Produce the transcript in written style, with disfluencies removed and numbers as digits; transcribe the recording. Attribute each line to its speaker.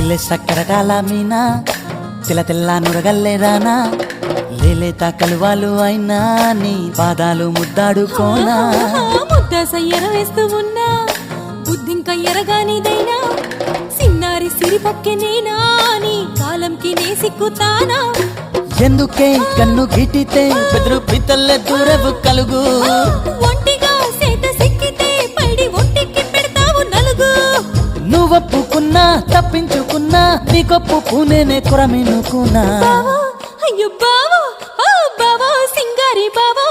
Speaker 1: లేలే సక్కరటాల మీనా తెల్ల తెల్ల నురగల్లేదానా లేలేత కలువాలు అయినా నీ పాదాలు ముద్దాడుకోనా
Speaker 2: ముద్ద సయ్యర వేస్తూ ఉన్నా బుద్ధింక ఎరగానిదైనా సిన్నారి సిరిపక్కె నేనా నీ కాలంకి నే సిక్కుతానా
Speaker 1: ఎందుకే కన్ను గిటితే బెదురు పితల్లే దూరవు కలుగు
Speaker 2: ఒంటిగా సేత సిక్కితే పైడి ఒంటికి పెడతావు నలుగు
Speaker 1: నువ్వొప్పుకున్నా తప్పించుకున్నా నీకొప్పు పూనేనే కొరమినుకున్నా
Speaker 2: బావా అయ్యో బావా ఓ బావా సింగారి బావా